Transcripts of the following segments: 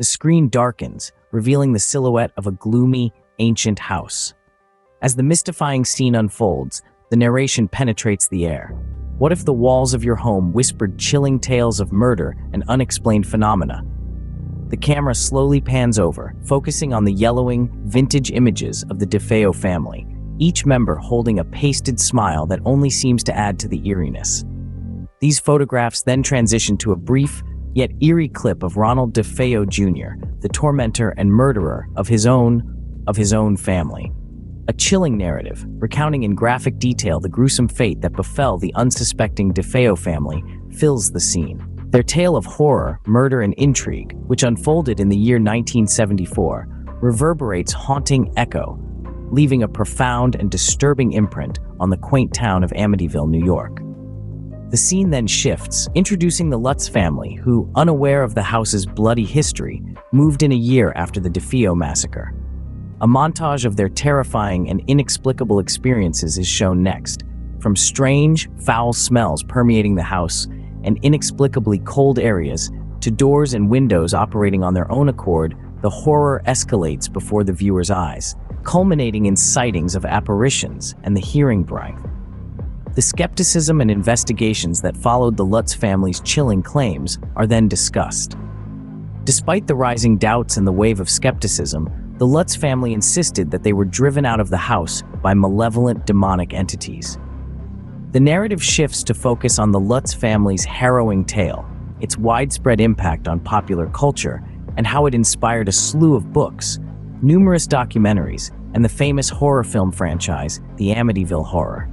The screen darkens, revealing the silhouette of a gloomy, ancient house. As the mystifying scene unfolds, the narration penetrates the air. What if the walls of your home whispered chilling tales of murder and unexplained phenomena? The camera slowly pans over, focusing on the yellowing, vintage images of the DeFeo family, each member holding a pasted smile that only seems to add to the eeriness. These photographs then transition to a brief, yet eerie clip of Ronald DeFeo Jr., the tormentor and murderer of his own family. A chilling narrative, recounting in graphic detail the gruesome fate that befell the unsuspecting DeFeo family, fills the scene. Their tale of horror, murder, and intrigue, which unfolded in the year 1974, reverberates haunting echo, leaving a profound and disturbing imprint on the quaint town of Amityville, New York. The scene then shifts, introducing the Lutz family, who, unaware of the house's bloody history, moved in a year after the DeFeo massacre. A montage of their terrifying and inexplicable experiences is shown next, from strange, foul smells permeating the house and inexplicably cold areas to doors and windows operating on their own accord. The horror escalates before the viewer's eyes, culminating in sightings of apparitions and the hearing bribe. The skepticism and investigations that followed the Lutz family's chilling claims are then discussed. Despite the rising doubts and the wave of skepticism, the Lutz family insisted that they were driven out of the house by malevolent demonic entities. The narrative shifts to focus on the Lutz family's harrowing tale, its widespread impact on popular culture, and how it inspired a slew of books, numerous documentaries, and the famous horror film franchise, the Amityville Horror.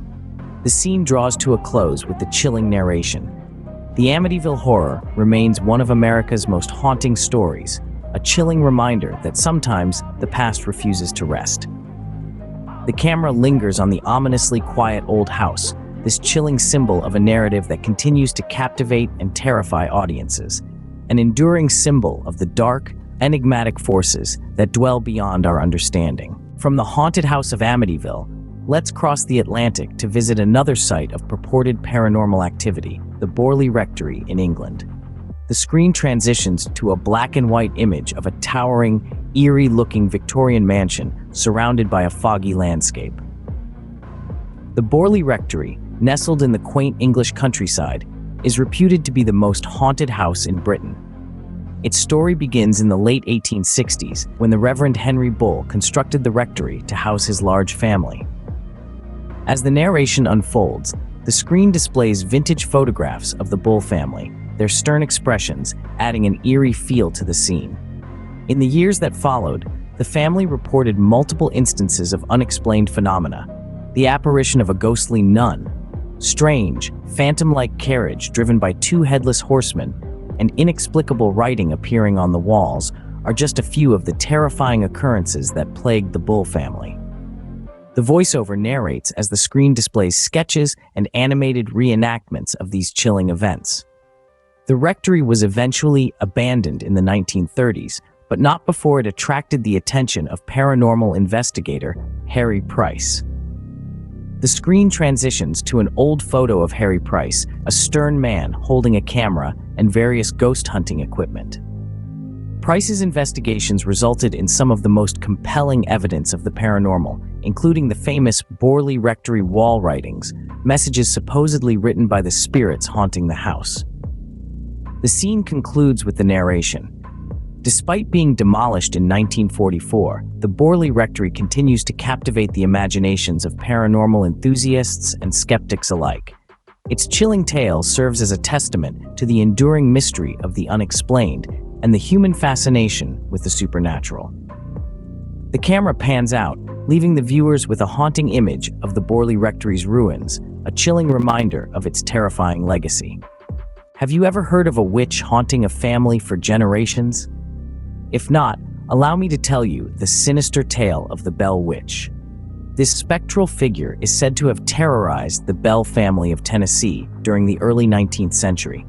The scene draws to a close with the chilling narration. The Amityville Horror remains one of America's most haunting stories, a chilling reminder that sometimes the past refuses to rest. The camera lingers on the ominously quiet old house, this chilling symbol of a narrative that continues to captivate and terrify audiences, an enduring symbol of the dark, enigmatic forces that dwell beyond our understanding. From the haunted house of Amityville, let's cross the Atlantic to visit another site of purported paranormal activity, the Borley Rectory in England. The screen transitions to a black and white image of a towering, eerie-looking Victorian mansion surrounded by a foggy landscape. The Borley Rectory, nestled in the quaint English countryside, is reputed to be the most haunted house in Britain. Its story begins in the late 1860s when the Reverend Henry Bull constructed the rectory to house his large family. As the narration unfolds, the screen displays vintage photographs of the Bull family, their stern expressions adding an eerie feel to the scene. In the years that followed, the family reported multiple instances of unexplained phenomena: the apparition of a ghostly nun, strange, phantom-like carriage driven by two headless horsemen, and inexplicable writing appearing on the walls are just a few of the terrifying occurrences that plagued the Bull family. The voiceover narrates as the screen displays sketches and animated reenactments of these chilling events. The rectory was eventually abandoned in the 1930s, but not before it attracted the attention of paranormal investigator Harry Price. The screen transitions to an old photo of Harry Price, a stern man holding a camera and various ghost hunting equipment. Price's investigations resulted in some of the most compelling evidence of the paranormal, including the famous Borley Rectory wall writings, messages supposedly written by the spirits haunting the house. The scene concludes with the narration. Despite being demolished in 1944, the Borley Rectory continues to captivate the imaginations of paranormal enthusiasts and skeptics alike. Its chilling tale serves as a testament to the enduring mystery of the unexplained and the human fascination with the supernatural. The camera pans out, leaving the viewers with a haunting image of the Borley Rectory's ruins, a chilling reminder of its terrifying legacy. Have you ever heard of a witch haunting a family for generations? If not, allow me to tell you the sinister tale of the Bell Witch. This spectral figure is said to have terrorized the Bell family of Tennessee during the early 19th century.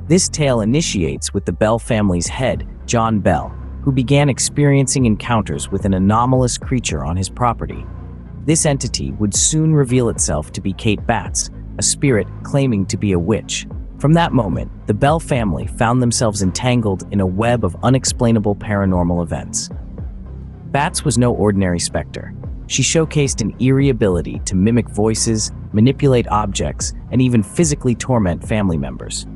This tale initiates with the Bell family's head, John Bell, who began experiencing encounters with an anomalous creature on his property. This entity would soon reveal itself to be Kate Batts, a spirit claiming to be a witch. From that moment, the Bell family found themselves entangled in a web of unexplainable paranormal events. Bats was no ordinary specter. She showcased an eerie ability to mimic voices, manipulate objects, and even physically torment family members.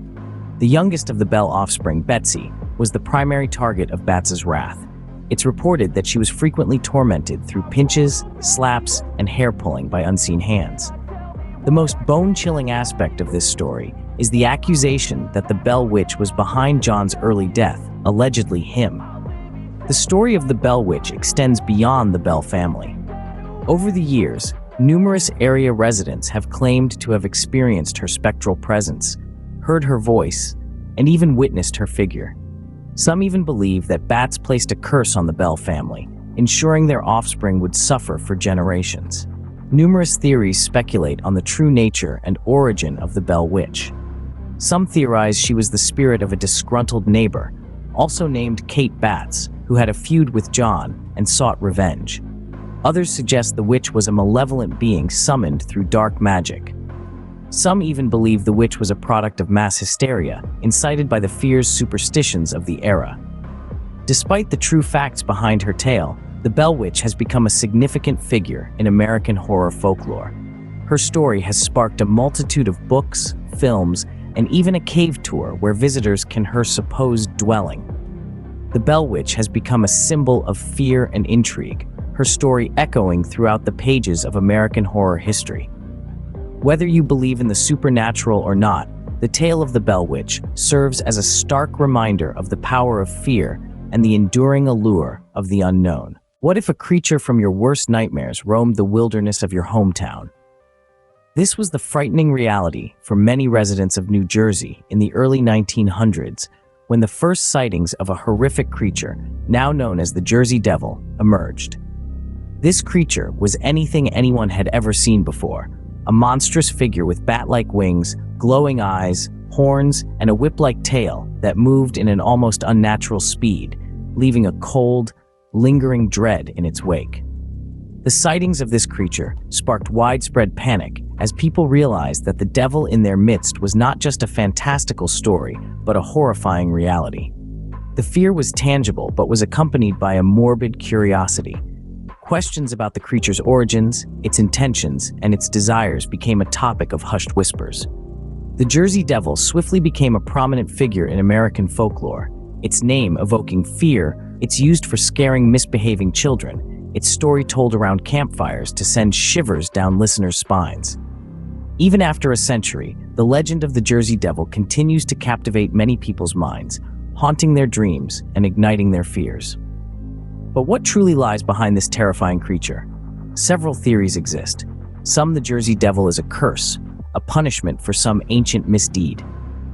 The youngest of the Bell offspring, Betsy, was the primary target of Bats's wrath. It's reported that she was frequently tormented through pinches, slaps, and hair-pulling by unseen hands. The most bone-chilling aspect of this story is the accusation that the Bell Witch was behind John's early death, allegedly him. The story of the Bell Witch extends beyond the Bell family. Over the years, numerous area residents have claimed to have experienced her spectral presence, heard her voice, and even witnessed her figure. Some even believe that bats placed a curse on the Bell family, ensuring their offspring would suffer for generations. Numerous theories speculate on the true nature and origin of the Bell Witch. Some theorize she was the spirit of a disgruntled neighbor, also named Kate Batts, who had a feud with John and sought revenge. Others suggest the witch was a malevolent being summoned through dark magic. Some even believe the witch was a product of mass hysteria, incited by the fears superstitions of the era. Despite the true facts behind her tale, the Bell Witch has become a significant figure in American horror folklore. Her story has sparked a multitude of books, films, and even a cave tour where visitors can her supposed dwelling. The Bell Witch has become a symbol of fear and intrigue, her story echoing throughout the pages of American horror history. Whether you believe in the supernatural or not, the tale of the Bell Witch serves as a stark reminder of the power of fear and the enduring allure of the unknown. What if a creature from your worst nightmares roamed the wilderness of your hometown? This was the frightening reality for many residents of New Jersey in the early 1900s, when the first sightings of a horrific creature, now known as the Jersey Devil, emerged. This creature was anything anyone had ever seen before, a monstrous figure with bat-like wings, glowing eyes, horns, and a whip-like tail that moved in an almost unnatural speed, leaving a cold, lingering dread in its wake. The sightings of this creature sparked widespread panic as people realized that the devil in their midst was not just a fantastical story, but a horrifying reality. The fear was tangible but was accompanied by a morbid curiosity. Questions about the creature's origins, its intentions, and its desires became a topic of hushed whispers. The Jersey Devil swiftly became a prominent figure in American folklore, its name evoking fear. It's used for scaring misbehaving children, its story told around campfires to send shivers down listeners' spines. Even after a century, the legend of the Jersey Devil continues to captivate many people's minds, haunting their dreams and igniting their fears. But what truly lies behind this terrifying creature? Several theories exist. Some, the Jersey Devil is a curse, a punishment for some ancient misdeed.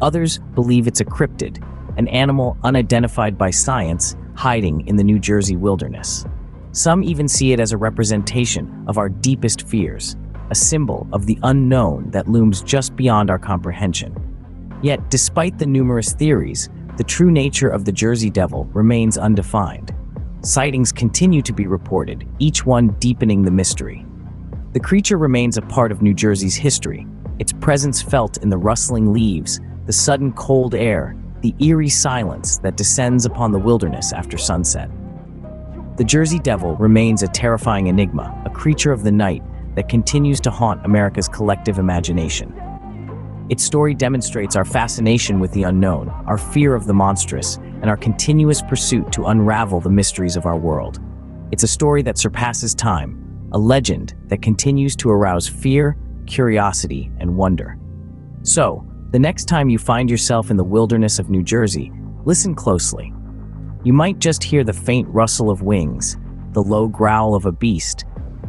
Others believe it's a cryptid, an animal unidentified by science hiding in the New Jersey wilderness. Some even see it as a representation of our deepest fears, a symbol of the unknown that looms just beyond our comprehension. Yet, despite the numerous theories, the true nature of the Jersey Devil remains undefined. Sightings continue to be reported, each one deepening the mystery. The creature remains a part of New Jersey's history, its presence felt in the rustling leaves, the sudden cold air, the eerie silence that descends upon the wilderness after sunset. The Jersey Devil remains a terrifying enigma, a creature of the night that continues to haunt America's collective imagination. Its story demonstrates our fascination with the unknown, our fear of the monstrous, and our continuous pursuit to unravel the mysteries of our world. It's a story that surpasses time, a legend that continues to arouse fear, curiosity, and wonder. So, the next time you find yourself in the wilderness of New Jersey, listen closely. You might just hear the faint rustle of wings, the low growl of a beast,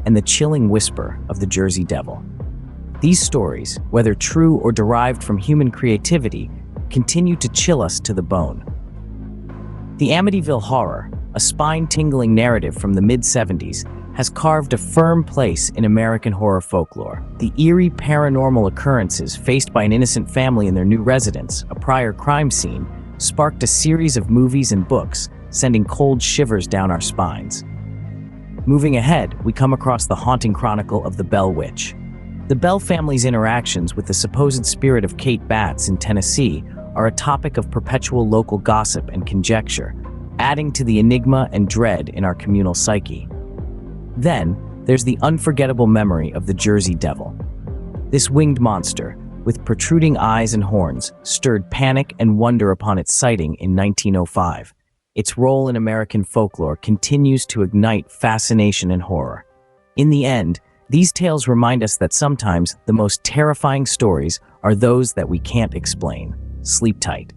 and the chilling whisper of the Jersey Devil. These stories, whether true or derived from human creativity, continue to chill us to the bone. The Amityville Horror, a spine-tingling narrative from the mid-70s, has carved a firm place in American horror folklore. The eerie paranormal occurrences faced by an innocent family in their new residence, a prior crime scene, sparked a series of movies and books, sending cold shivers down our spines. Moving ahead, we come across the haunting chronicle of the Bell Witch. The Bell family's interactions with the supposed spirit of Kate Batts in Tennessee are a topic of perpetual local gossip and conjecture, adding to the enigma and dread in our communal psyche. Then, there's the unforgettable memory of the Jersey Devil. This winged monster, with protruding eyes and horns, stirred panic and wonder upon its sighting in 1905. Its role in American folklore continues to ignite fascination and horror. In the end, these tales remind us that sometimes the most terrifying stories are those that we can't explain. Sleep tight.